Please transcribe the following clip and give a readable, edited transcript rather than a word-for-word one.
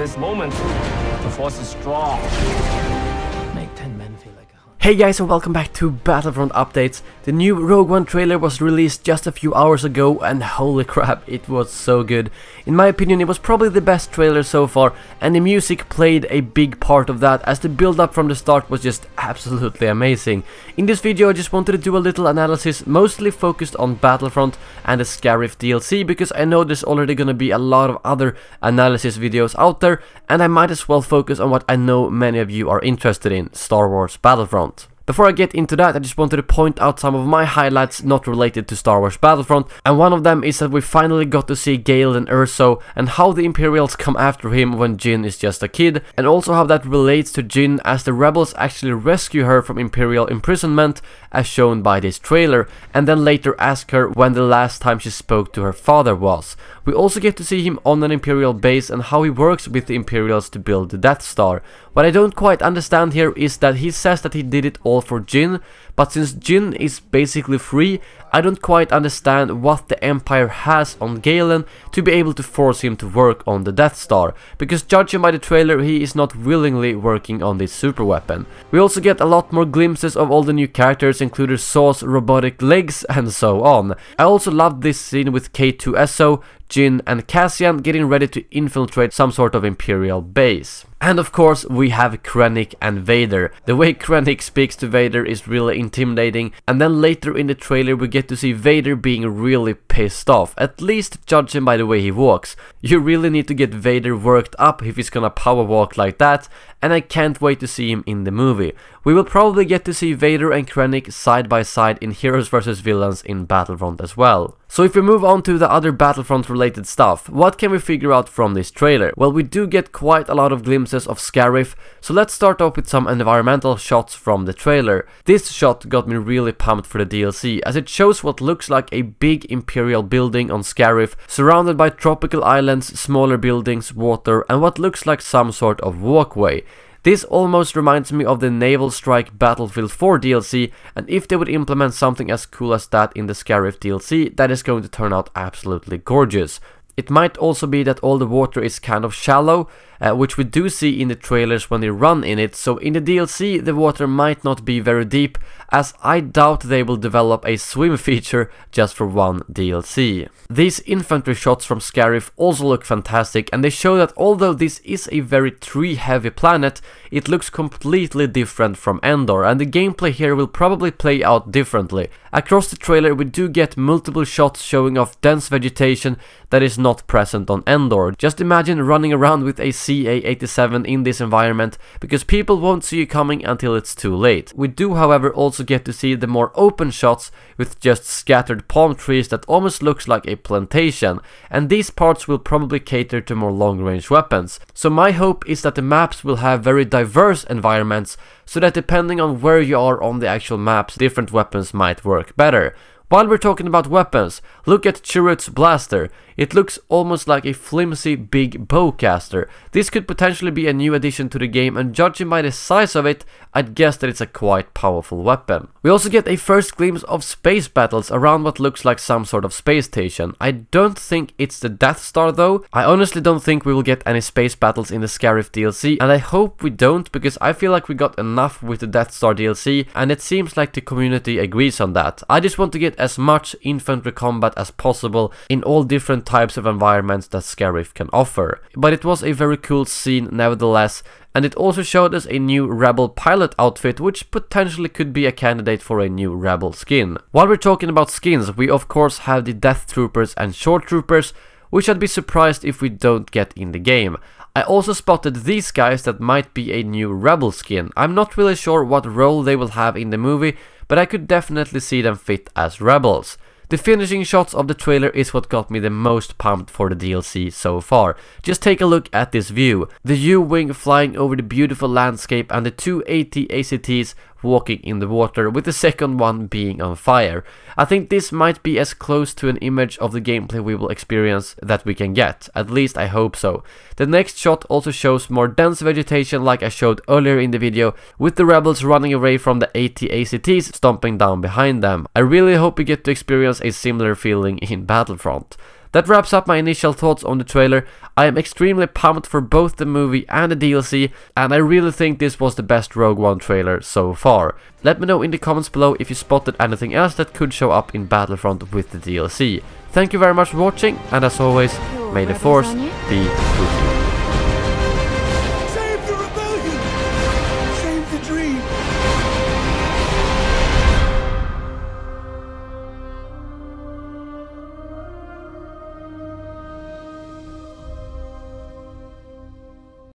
this moment. The force is strong. Make 10 men feel like a hundred. Hey guys, and welcome back to Battlefront Updates. The new Rogue One trailer was released just a few hours ago, and holy crap, it was so good. In my opinion, it was probably the best trailer so far, and the music played a big part of that, as the build up from the start was just absolutely amazing. In this video I just wanted to do a little analysis, mostly focused on Battlefront and the Scarif DLC, because I know there's already gonna be a lot of other analysis videos out there, and I might as well focus on what I know many of you are interested in, Star Wars Battlefront. Before I get into that, I just wanted to point out some of my highlights not related to Star Wars Battlefront, and one of them is that we finally got to see Galen Erso and how the Imperials come after him when Jyn is just a kid, and also how that relates to Jyn, as the rebels actually rescue her from Imperial imprisonment as shown by this trailer, and then later ask her when the last time she spoke to her father was. We also get to see him on an Imperial base and how he works with the Imperials to build the Death Star. What I don't quite understand here is that he says that he did it all for Jyn, but since Jyn is basically free, I don't quite understand what the Empire has on Galen to be able to force him to work on the Death Star, because judging by the trailer he is not willingly working on this super weapon. We also get a lot more glimpses of all the new characters, including Saw's robotic legs and so on. I also loved this scene with K2SO, Jyn and Cassian getting ready to infiltrate some sort of Imperial base. And of course we have Krennic and Vader. The way Krennic speaks to Vader is really intimidating, and then later in the trailer we get to see Vader being really pissed off, at least judging by the way he walks. You really need to get Vader worked up if he's gonna power walk like that, and I can't wait to see him in the movie. We will probably get to see Vader and Krennic side by side in Heroes vs Villains in Battlefront as well. So if we move on to the other Battlefront related stuff, what can we figure out from this trailer? Well, we do get quite a lot of glimpses of Scarif, so let's start off with some environmental shots from the trailer. This shot got me really pumped for the DLC, as it shows what looks like a big Imperial building on Scarif, surrounded by tropical islands, smaller buildings, water, and what looks like some sort of walkway. This almost reminds me of the Naval Strike Battlefield 4 DLC, and if they would implement something as cool as that in the Scarif DLC, that is going to turn out absolutely gorgeous. It might also be that all the water is kind of shallow, which we do see in the trailers when they run in it, so in the DLC the water might not be very deep, as I doubt they will develop a swim feature just for one DLC. These infantry shots from Scarif also look fantastic, and they show that although this is a very tree-heavy planet, it looks completely different from Endor, and the gameplay here will probably play out differently. Across the trailer we do get multiple shots showing off dense vegetation that is not present on Endor. Just imagine running around with a CA-87 in this environment, because people won't see you coming until it's too late. We do however also get to see the more open shots with just scattered palm trees that almost looks like a plantation, and these parts will probably cater to more long-range weapons. So my hope is that the maps will have very diverse environments, so that depending on where you are on the actual maps, different weapons might work better. While we're talking about weapons, look at Chirrut's blaster. It looks almost like a flimsy big bowcaster. This could potentially be a new addition to the game, and judging by the size of it, I'd guess that it's a quite powerful weapon. We also get a first glimpse of space battles around what looks like some sort of space station. I don't think it's the Death Star though. I honestly don't think we will get any space battles in the Scarif DLC, and I hope we don't, because I feel like we got enough with the Death Star DLC, and it seems like the community agrees on that. I just want to get as much infantry combat as possible in all different types of environments that Scarif can offer. But it was a very cool scene nevertheless, and it also showed us a new Rebel pilot outfit, which potentially could be a candidate for a new Rebel skin. While we're talking about skins, we of course have the Death Troopers and Shore Troopers, which I'd be surprised if we don't get in the game. I also spotted these guys that might be a new Rebel skin. I'm not really sure what role they will have in the movie, but I could definitely see them fit as rebels. The finishing shots of the trailer is what got me the most pumped for the DLC so far. Just take a look at this view. The U-Wing flying over the beautiful landscape, and the two AT-ACTs walking in the water, with the second one being on fire. I think this might be as close to an image of the gameplay we will experience that we can get, at least I hope so. The next shot also shows more dense vegetation like I showed earlier in the video, with the rebels running away from the AT-ACTs stomping down behind them. I really hope we get to experience a similar feeling in Battlefront. That wraps up my initial thoughts on the trailer. I am extremely pumped for both the movie and the DLC, and I really think this was the best Rogue One trailer so far. Let me know in the comments below if you spotted anything else that could show up in Battlefront with the DLC. Thank you very much for watching, and as always, may the Force be with you.